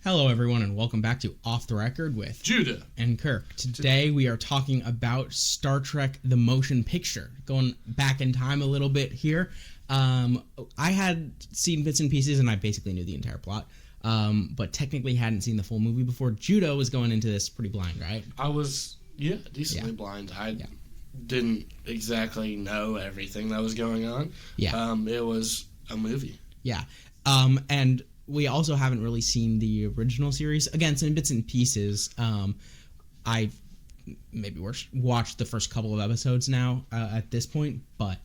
Hello, everyone, and welcome back to Off the Record with Judah and Kirk. Today, we are talking about Star Trek: The Motion Picture. Going back in time a little bit here. I had seen bits and pieces, and I basically knew the entire plot, but technically hadn't seen the full movie before. Judah was going into this pretty blind, right? I was, decently blind. I didn't exactly know everything that was going on. Yeah. It was a movie. Yeah. And we also haven't really seen the original series. Again, some bits and pieces. I maybe watched the first couple of episodes now at this point, but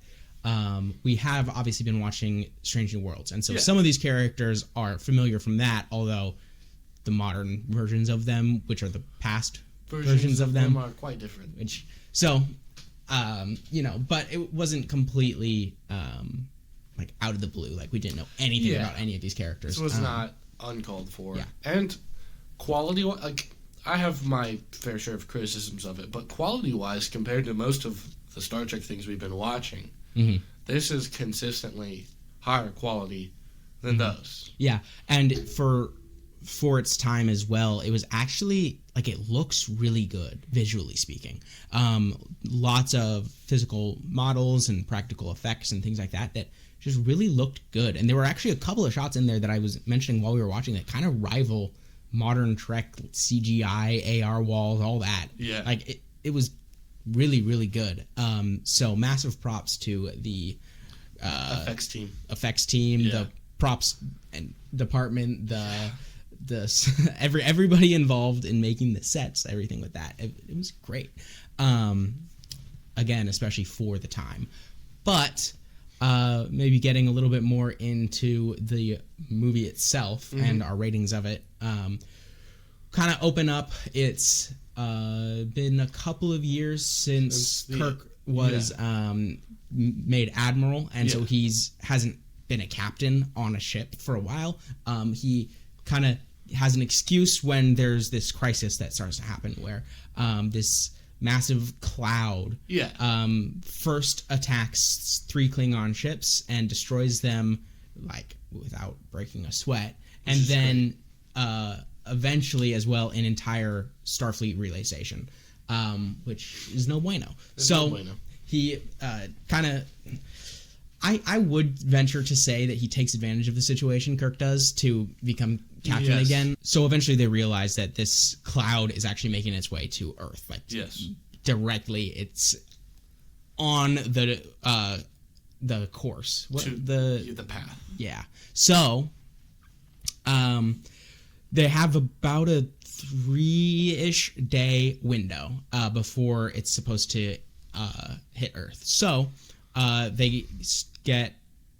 we have obviously been watching Strange New Worlds, and so some of these characters are familiar from that, although the modern versions of them, which are the past versions of them, are quite different. But it wasn't completely like out of the blue. Like, we didn't know anything about any of these characters. This was not uncalled for. Yeah. And quality-wise, like, I have my fair share of criticisms of it, but quality-wise, compared to most of the Star Trek things we've been watching, this is consistently higher quality than those. Yeah, and for its time as well, it was actually, like, it looks really good, visually speaking. Lots of physical models and practical effects and things like that just really looked good. And there were actually a couple of shots in there that I was mentioning while we were watching that kind of rival modern Trek CGI, AR walls, all that. Yeah. Like, it was really, really good. So massive props to the effects team, the props and department, everybody involved in making the sets, everything with that. It was great. Again, especially for the time. But maybe getting a little bit more into the movie itself and our ratings of it. Kind of open up. It's been a couple of years since Kirk was made admiral, and so hasn't been a captain on a ship for a while. He kind of has an excuse when there's this crisis that starts to happen where this massive cloud first attacks 3 Klingon ships and destroys them, like, without breaking a sweat, and then eventually as well an entire Starfleet relay station, which is no bueno. He kind of, I would venture to say that he takes advantage of the situation, Kirk does, to become captain again. So eventually they realize that this cloud is actually making its way to Earth. Like, directly, it's on the course. The path. Yeah. So, they have about a 3-ish day window before it's supposed to hit Earth. So, they get,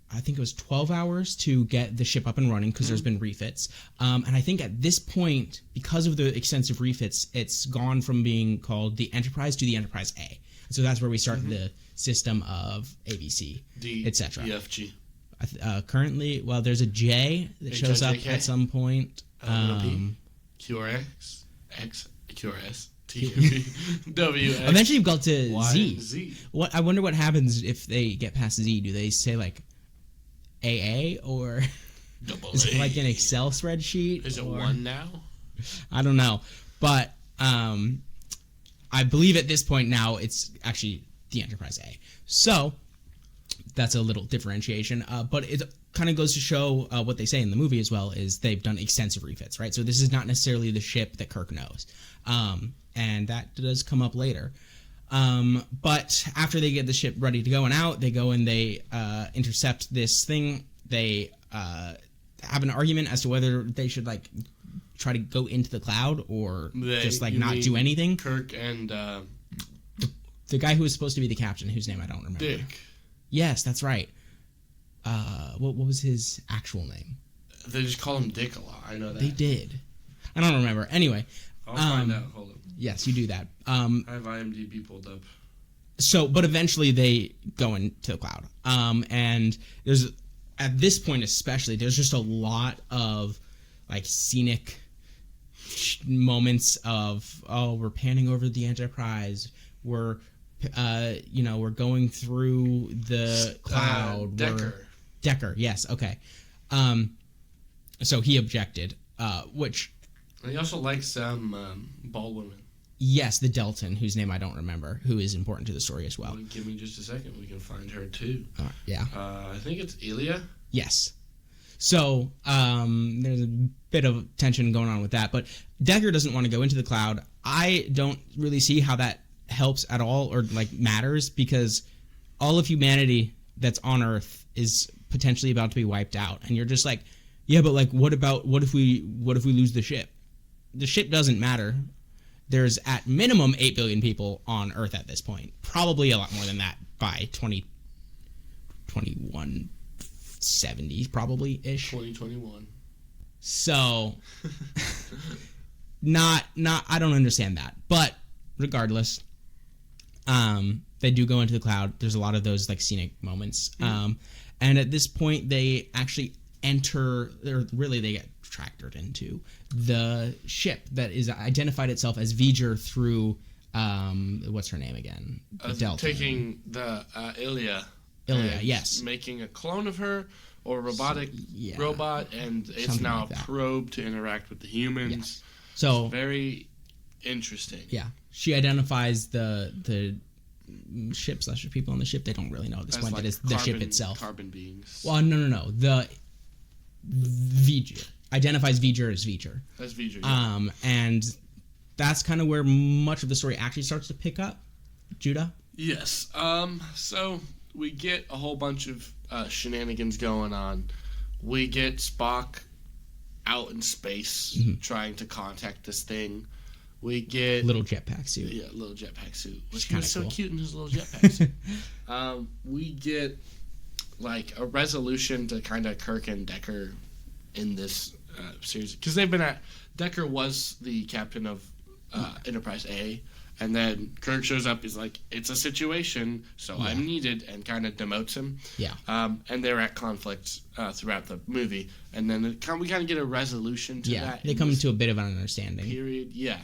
I think it was 12 hours to get the ship up and running because there's been refits. And I think at this point, because of the extensive refits, it's gone from being called the Enterprise to the Enterprise A. So that's where we start the system of ABC, etc. D, F, G. Currently, well, there's a J that shows up at some point. QRX, X, QRS. T, W, X, eventually you've got to Y, Z. What I wonder what happens if they get past Z. Do they say, like, AA, or is it like an Excel spreadsheet? Is it 1 now? I don't know, but I believe at this point now it's actually the Enterprise A. So that's a little differentiation, but it kind of goes to show what they say in the movie as well is they've done extensive refits, right? So this is not necessarily the ship that Kirk knows, and that does come up later. But after they get the ship ready to go and out, they go and they intercept this thing. They have an argument as to whether they should, like, try to go into the cloud or just, like, not do anything. Kirk and the guy who was supposed to be the captain, whose name I don't remember. Dick. Yes, that's right. What was his actual name? They just call him Dick a lot. I know that. They did. I don't remember. Anyway. I'll find out. Hold on. Yes, you do that. I have IMDb pulled up. So, but eventually they go into the cloud. And there's, at this point especially, there's just a lot of, like, scenic moments of, we're panning over the Enterprise. We're, we're going through the cloud. Decker. Decker, yes, okay. So he objected. which... And he also likes bald women. Yes, the Delton, whose name I don't remember, who is important to the story as well. Give me just a second. We can find her, too. Yeah. I think it's Ilia. Yes. So there's a bit of tension going on with that. But Decker doesn't want to go into the cloud. I don't really see how that helps at all or, like, matters, because all of humanity that's on Earth is potentially about to be wiped out. And you're just like, yeah, but, like, what if we lose the ship? The ship doesn't matter. There's at minimum 8 billion people on Earth at this point. Probably a lot more than that by 2170, probably-ish. 2021. So, I don't understand that. But, regardless, they do go into the cloud. There's a lot of those, like, scenic moments. And at this point, they actually enter, or really they get tractored into the ship that is identified itself as Vger through what's her name again? Delta. Taking the Ilia. Ilia, yes. Making a clone of her or robotic robot, and it's Something now like that. a probe to interact with the humans. Yes. So it's very interesting. Yeah, she identifies the ship / the people on the ship. They don't really know at this point. Like that is the ship itself. Carbon beings. Well, no. The Vger identifies Vger as Vger. As Vger. Yeah. And that's kind of where much of the story actually starts to pick up. Judah? Yes. So we get a whole bunch of shenanigans going on. We get Spock out in space trying to contact this thing. We get little jetpack suit. Yeah, little jetpack suit. Which was was so cool. cute in his little jetpack suit. We get like a resolution to kind of Kirk and Decker in this series, because they've been at. Decker was the captain of Enterprise A, and then Kirk shows up. He's like, "It's a situation, so I'm needed," and kind of demotes him. Yeah. And they're at conflict throughout the movie, and then we kind of get a resolution to that. They come to a bit of an understanding. Period. Yeah.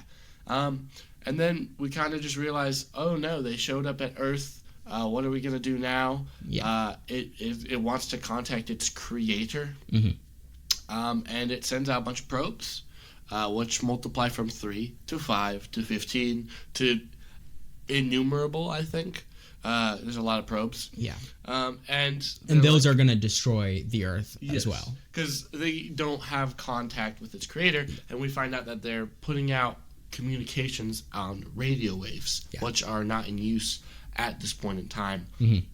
And then we kind of just realize, oh no, they showed up at Earth. What are we gonna do now? Yeah. It wants to contact its creator. And it sends out a bunch of probes, which multiply from 3 to 5 to 15 to innumerable, I think. There's a lot of probes. Yeah. And those are going to destroy the Earth as well. Because they don't have contact with its creator, and we find out that they're putting out communications on radio waves, which are not in use at this point in time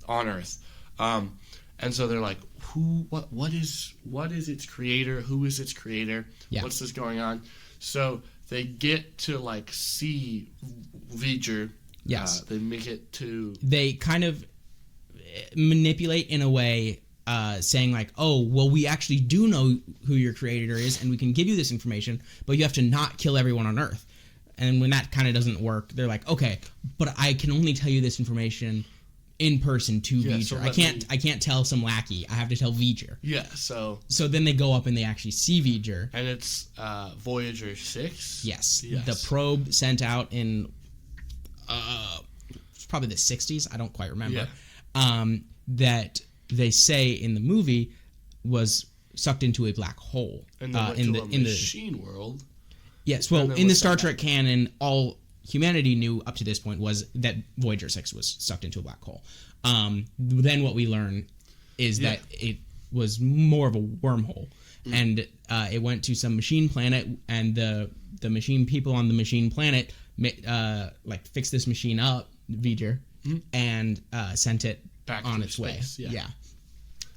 on Earth. And so they're like, what is its creator? Who is its creator? Yeah. What's this going on? So they get to like see Vger. Yes. They make it to. They kind of manipulate in a way, saying like, oh, well, we actually do know who your creator is, and we can give you this information, but you have to not kill everyone on Earth. And when that kind of doesn't work, they're like, okay, but I can only tell you this information in person to Vger. So I can't tell some lackey. I have to tell Vger. Yeah, so then they go up and they actually see Vger. And it's Voyager 6? Yes. The probe sent out in it's probably the 60s. I don't quite remember. Yeah. That they say in the movie was sucked into a black hole. And in the machine world. Yes, well, in the Star Trek canon, all humanity knew up to this point was that Voyager 6 was sucked into a black hole. Then what we learn is that it was more of a wormhole, and it went to some machine planet, and the machine people on the machine planet fixed this machine up, Vger, and sent it back on its space, way. Yeah,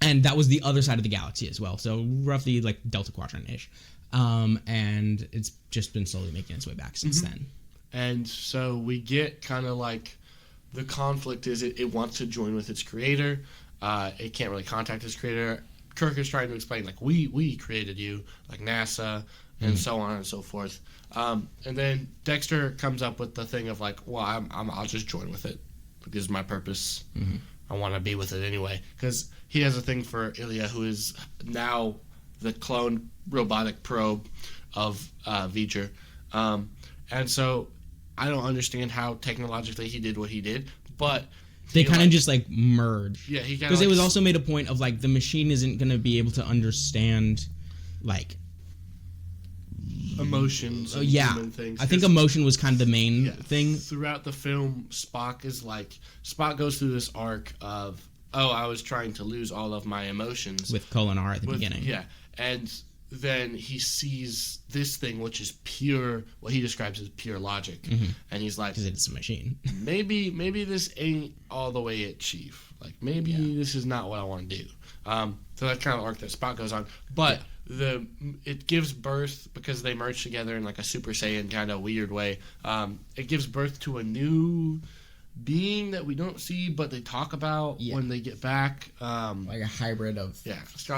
and that was the other side of the galaxy as well. So roughly like Delta Quadrant-ish, and it's just been slowly making its way back since then. And so we get kind of like the conflict is it wants to join with its creator. It can't really contact its creator. Kirk is trying to explain, like, we created you, like NASA, and so on and so forth. And then Dexter comes up with the thing of, like, well, I'll just join with it. This is my purpose. I want to be with it anyway. Because he has a thing for Ilia, who is now the clone robotic probe of Vger. And so I don't understand how technologically he did what he did, but they kind of just like merge. Yeah, he because it was also made a point of like the machine isn't going to be able to understand like emotions and yeah. human things. I think emotion was kind of the main thing. Throughout the film, Spock goes through this arc of, I was trying to lose all of my emotions. With colon R at the beginning. Yeah. And then he sees this thing, which is pure, what he describes as pure logic. Mm-hmm. And he's like... Because it's a machine. maybe this ain't all the way it, Chief. Like, maybe this is not what I want to do. So that's kind of the arc that Spock goes on. But it gives birth, because they merge together in like a Super Saiyan kind of weird way, it gives birth to a new being that we don't see, but they talk about when they get back. Like a hybrid of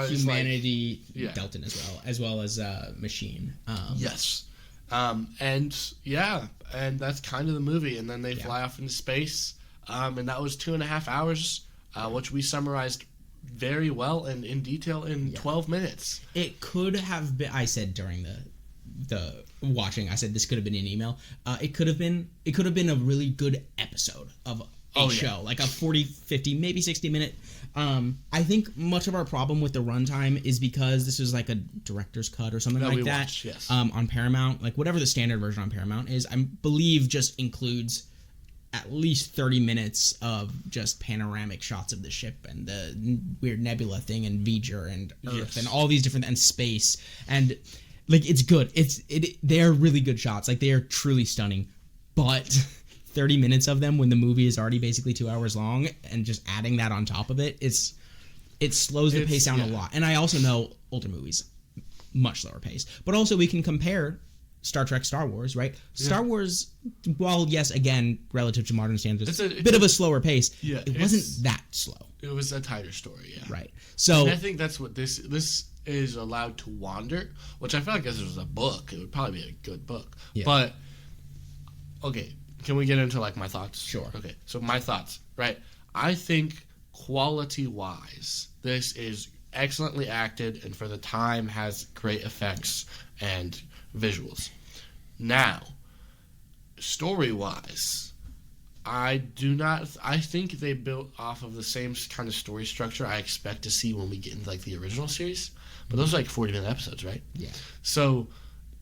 humanity, Delton as well as machine. Yes. And that's kind of the movie. And then they fly off into space. And that was 2.5 hours, which we summarized very well and in detail in 12 minutes. It could have been, I said during the watching, I said this could have been an email. It could have been a really good episode of a show, like a 40, 50, maybe 60 minute. I think much of our problem with the runtime is because this was like a director's cut or something like that. Watched, yes. On Paramount, like whatever the standard version on Paramount is, I believe just includes at least 30 minutes of just panoramic shots of the ship and the weird nebula thing and Vger and Earth and all these different, and space, and like it's good. They are really good shots. Like they are truly stunning, but 30 minutes of them when the movie is already basically 2 hours long, and just adding that on top of it, it slows the pace down a lot. And I also know older movies much slower pace, but also we can compare Star Trek, Star Wars, right? Yeah. Star Wars, while yes, again, relative to modern standards, it's a bit of a slower pace. Yeah, it wasn't that slow. It was a tighter story, yeah. Right. So and I think that's what this is allowed to wander, which I feel like if this was a book, it would probably be a good book. Yeah. But okay, can we get into like my thoughts? Sure. Okay, so my thoughts, right? I think quality-wise, this is excellently acted, and for the time has great effects and visuals. Now, story-wise, I think they built off of the same kind of story structure I expect to see when we get into like the original series. But those are like 40-minute episodes, right? Yeah. So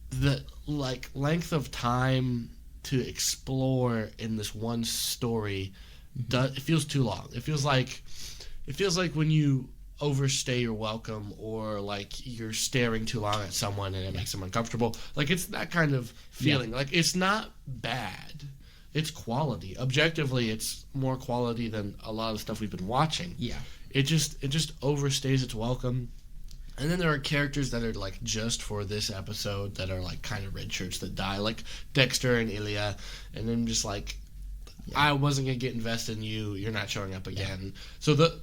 the like length of time to explore in this one story, it feels too long. It feels like when you overstay your welcome, or like you're staring too long at someone and it makes them uncomfortable. Like it's that kind of feeling. Like it's not bad. It's quality. Objectively, it's more quality than a lot of the stuff we've been watching. Yeah. It just overstays its welcome. And then there are characters that are like just for this episode that are like kind of red shirts that die, like Dexter and Ilia, and then just like I wasn't gonna get invested in you. You're not showing up again. So the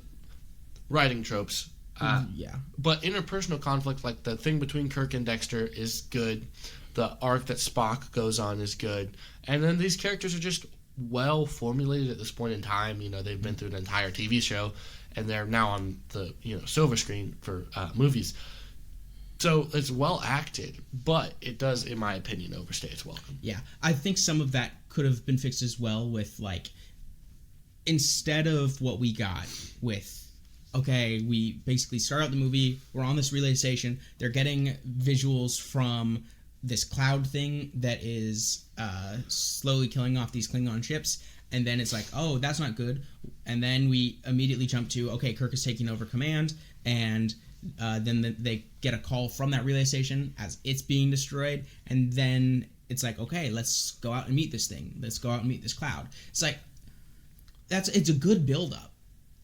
writing tropes. But interpersonal conflict, like the thing between Kirk and Dexter, is good. The arc that Spock goes on is good. And then these characters are just well formulated at this point in time. You know, they've been through an entire TV show, and they're now on the silver screen for movies. So it's well acted, but it does, in my opinion, overstay its welcome. Yeah, I think some of that could have been fixed as well with like, instead of what we got with, okay, we basically start out the movie, we're on this relay station, they're getting visuals from this cloud thing that is slowly killing off these Klingon ships, and then it's like, oh, that's not good, and then we immediately jump to, okay, Kirk is taking over command, and then they get a call from that relay station as it's being destroyed, and then it's like, okay, let's go out and meet this thing, let's go out and meet this cloud. It's like, it's a good build-up.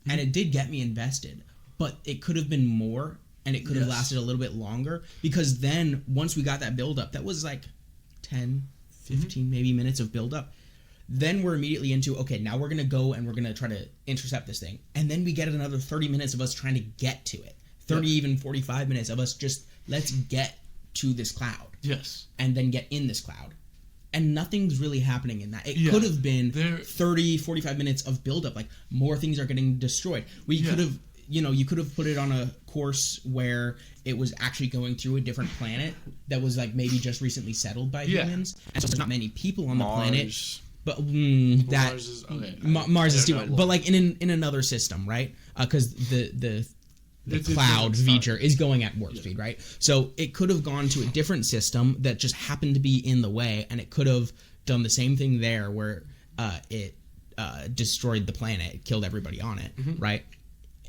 And it did get me invested, but it could have been more, and it could have lasted a little bit longer, because then once we got that build-up, that was like 10, 15 maybe minutes of build-up. Then we're immediately into, okay, now we're going to go and we're going to try to intercept this thing. And then we get another 30 minutes of us trying to get to it. 30, even 45 minutes of us just, let's get to this cloud. Yes. And then get in this cloud. And nothing's really happening in that. It could have been 30, 45 minutes of buildup. Like, more things are getting destroyed. We could have, you could have put it on a course where it was actually going through a different planet that was, like, maybe just recently settled by humans. And so there's not many people on the planet. But Mars is doing. But, like, in another system, right? Because the the cloud Vger is going at warp speed, right? So it could have gone to a different system that just happened to be in the way, and it could have done the same thing there where it destroyed the planet, it killed everybody on it, right?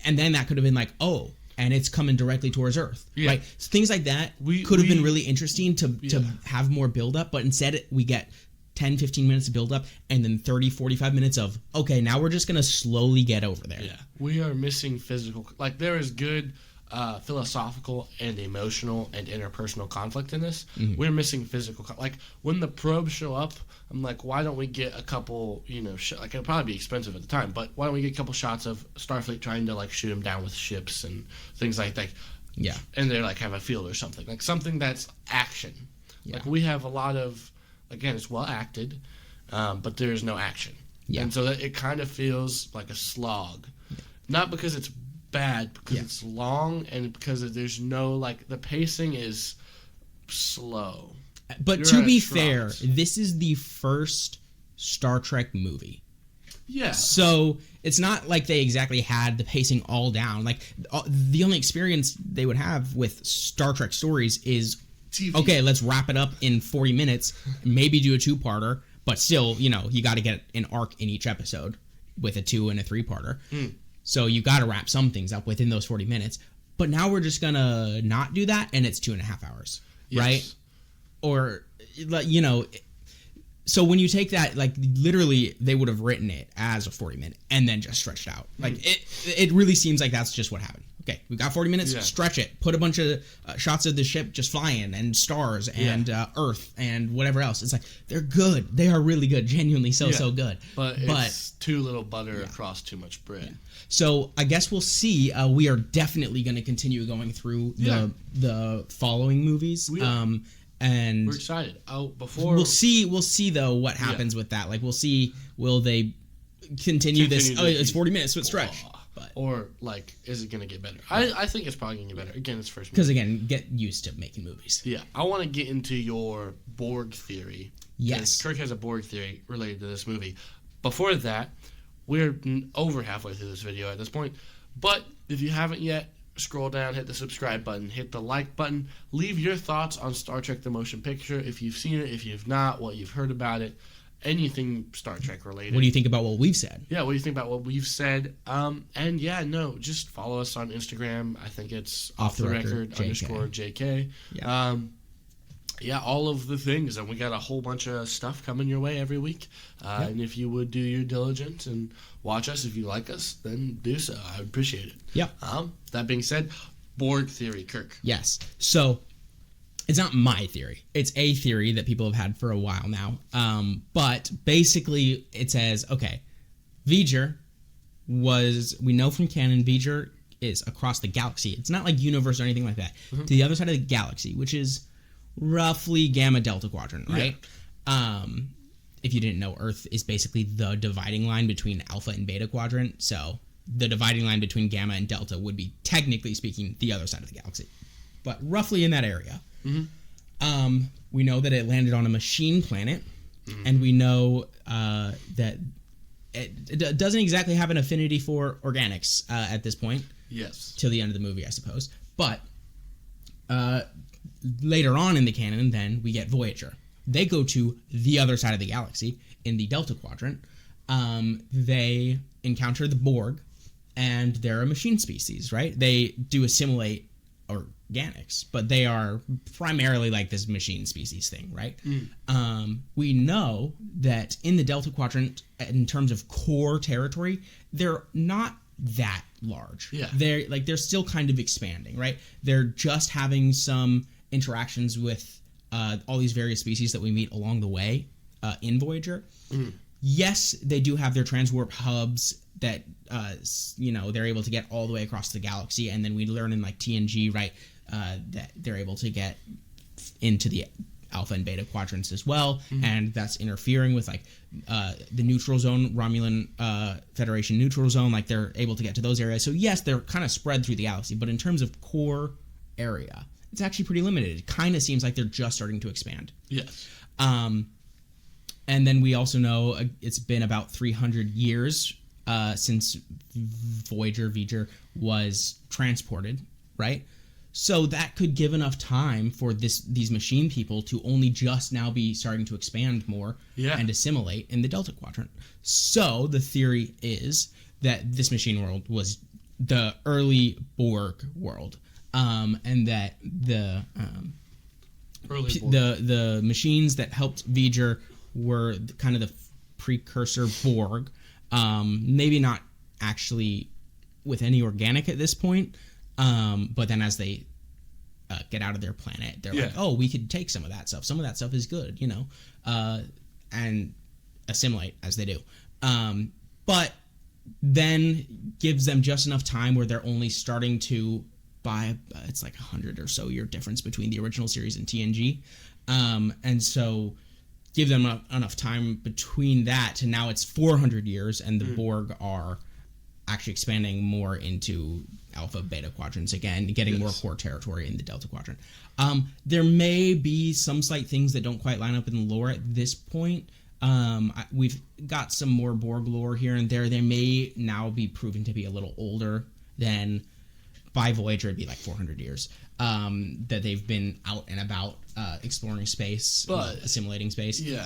And then that could have been like, oh, and it's coming directly towards Earth, right? So things like that could have been really interesting to have more buildup, but instead we get 10, 15 minutes of buildup and then 30, 45 minutes of, okay, now we're just going to slowly get over there. Yeah, we are missing physical, like there is good philosophical and emotional and interpersonal conflict in this. We're missing physical, like when the probes show up, I'm like, why don't we get a couple, like it'd probably be expensive at the time, but why don't we get a couple shots of Starfleet trying to like shoot them down with ships and things like that. Yeah. And they like have a field or something, like something that's action. Yeah. Like we have a lot of, again, it's well acted, but there's no action. Yeah. And so that it kind of feels like a slog. Yeah. Not because it's bad, because it's long and because there's no, like, the pacing is slow. But to be fair, this is the first Star Trek movie. Yeah. So it's not like they exactly had the pacing all down. Like, the only experience they would have with Star Trek stories is, TV. Okay, let's wrap it up in 40 minutes, maybe do a 2-parter, but still, you got to get an arc in each episode with a 2 and a 3-parter. So you got to wrap some things up within those 40 minutes. But now we're just going to not do that, and it's 2.5 hours, right? Or, so when you take that, like, literally, they would have written it as a 40-minute and then just stretched out. Like, it really seems like that's just what happened. Okay, we've got 40 minutes, stretch it. Put a bunch of shots of the ship just flying and stars and Earth and whatever else. It's like, they're good. They are really good. Genuinely so good. But it's too little butter across too much bread. Yeah. So I guess we'll see. We are definitely going to continue going through the following movies. And we're excited. We'll see though what happens with that. Like, we'll see, will they continue this? Oh, it's 40 minutes, so it's stretch. Or, like, is it going to get better? I think it's probably going to get better. Again, it's first movie. Because, again, get used to making movies. Yeah. I want to get into your Borg theory. Yes. Kirk has a Borg theory related to this movie. Before that, we're over halfway through this video at this point. But if you haven't yet, scroll down, hit the subscribe button, hit the like button. Leave your thoughts on Star Trek The Motion Picture. If you've seen it, if you've not, what you've heard about it. Anything Star Trek related. What do you think about what we've said? Yeah, what do you think about what we've said? Just follow us on Instagram. I think it's off the record _JK. Yeah. All of the things. And we got a whole bunch of stuff coming your way every week. And if you would do your diligence and watch us, if you like us, then do so. I would appreciate it. Yeah. That being said, Borg theory, Kirk. Yes. So, it's not my theory. It's a theory that people have had for a while now. But basically, it says, okay, Vger we know from canon, Vger is across the galaxy. It's not like universe or anything like that. To the other side of the galaxy, which is roughly Gamma Delta Quadrant, right? Yeah. If you didn't know, Earth is basically the dividing line between Alpha and Beta Quadrant. So the dividing line between Gamma and Delta would be, technically speaking, the other side of the galaxy. But roughly in that area. We know that it landed on a machine planet, and we know that it doesn't exactly have an affinity for organics at this point. Yes. Till the end of the movie, I suppose. But later on in the canon, then, we get Voyager. They go to the other side of the galaxy, in the Delta Quadrant. They encounter the Borg, and they're a machine species, right? They do assimilate organics, but they are primarily like this machine species thing, right? We know that in the Delta Quadrant, in terms of core territory, they're not that large. Yeah. They're still kind of expanding, right? They're just having some interactions with all these various species that we meet along the way in Voyager. Yes, they do have their transwarp hubs that they're able to get all the way across the galaxy, and then we learn in like TNG, right, that they're able to get into the Alpha and Beta quadrants as well, and that's interfering with like the neutral zone, Romulan Federation neutral zone, like they're able to get to those areas. So yes, they're kind of spread through the galaxy, but in terms of core area, it's actually pretty limited. It kind of seems like they're just starting to expand. Yes. And then we also know it's been about 300 years since Vger was transported, right? So that could give enough time for these machine people to only just now be starting to expand more and assimilate in the Delta Quadrant. So the theory is that this machine world was the early Borg world, and that the machines that helped Vger were kind of the precursor Borg. Maybe not actually with any organic at this point, but then as they get out of their planet, they're like, oh, we could take some of that stuff. Some of that stuff is good, and assimilate as they do. But then gives them just enough time where they're only starting to buy, it's like 100 or so year difference between the original series and TNG. And so give them enough time between that to now it's 400 years, and the Borg are actually expanding more into alpha beta quadrants again, getting more core territory in the Delta Quadrant. There may be some slight things that don't quite line up in the lore at this point. We've got some more Borg lore here and there. They may now be proven to be a little older than, by Voyager, it'd be like 400 years, that they've been out and about exploring space, assimilating space. Yeah.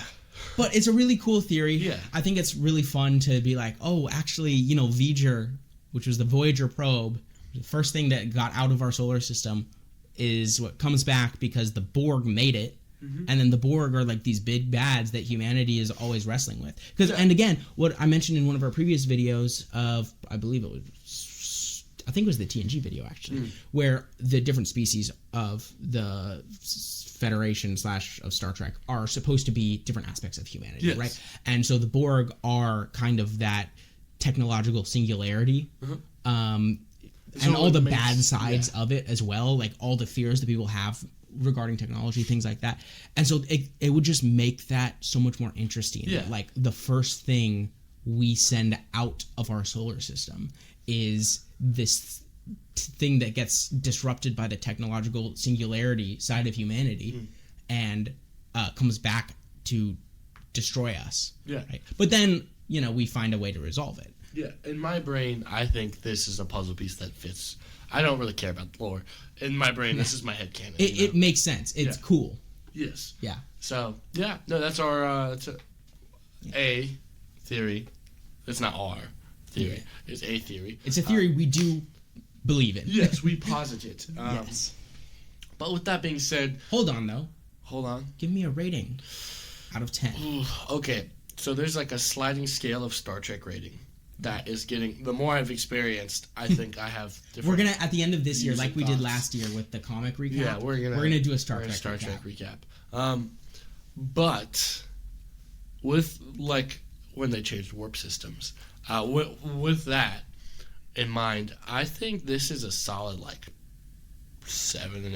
But it's a really cool theory. Yeah. I think it's really fun to be like, oh, actually, Vger, which was the Voyager probe, the first thing that got out of our solar system, is what comes back because the Borg made it. Mm-hmm. And then the Borg are like these big bads that humanity is always wrestling with. And again, what I mentioned in one of our previous videos of, I think it was the TNG video actually, where the different species of the Federation / of Star Trek are supposed to be different aspects of humanity, right? And so the Borg are kind of that technological singularity, and all the bad sides of it as well, like all the fears that people have regarding technology, things like that. And so it would just make that so much more interesting. Yeah. Like the first thing we send out of our solar system is this thing that gets disrupted by the technological singularity side of humanity and comes back to destroy us. Yeah. Right? But then, we find a way to resolve it. Yeah. In my brain, I think this is a puzzle piece that fits. I don't really care about the lore. In my brain, this is my headcanon. It makes sense. It's cool. Yes. Yeah. So, that's our A theory. It's not our theory. Yeah. It's a theory. It's a theory we do believe in. Yes, we posit it. Yes. But with that being said... Hold on, though. Hold on. Give me a rating out of 10. Okay. So there's like a sliding scale of Star Trek rating. That is getting, the more I've experienced, I think I have different. We're gonna, at the end of this year, like we did last year with the comic recap. Yeah, we're gonna do a Star Trek recap. But with like when they changed warp systems, with that in mind, I think this is a solid like 7.5.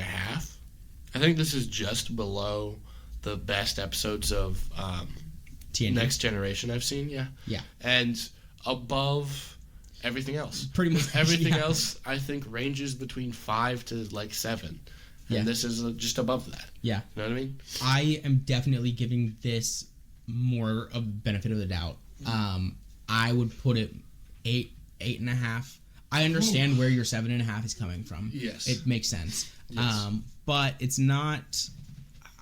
I think this is just below the best episodes of Next Generation I've seen. Yeah. And above everything else. Pretty much. Everything else, I think, ranges between 5 to like 7. And this is just above that. Yeah. You know what I mean? I am definitely giving this more of the benefit of the doubt. I would put it 8.5. I understand where your 7.5 is coming from. Yes. It makes sense. Yes. But it's not...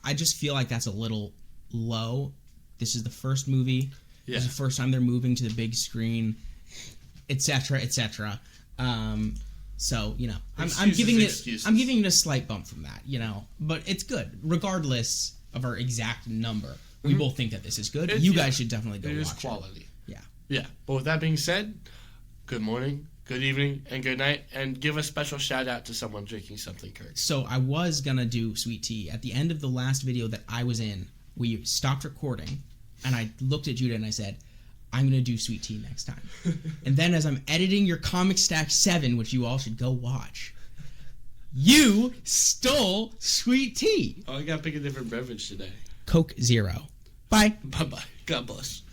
I just feel like that's a little low. This is the first movie. Yeah. This is the first time they're moving to the big screen, etc., etc. So I'm giving it a slight bump from that, but it's good regardless of our exact number. We both think that this is good. You guys should definitely go watch it. It is quality. Yeah. But with that being said, good morning, good evening, and good night, and give a special shout out to someone drinking something, Kirk. So I was gonna do sweet tea at the end of the last video that I was in. We stopped recording. And I looked at Judah and I said, I'm going to do sweet tea next time. And then as I'm editing your Comic Stack 7, which you all should go watch, you stole sweet tea. Oh, I got to pick a different beverage today. Coke Zero. Bye. Bye-bye. God bless.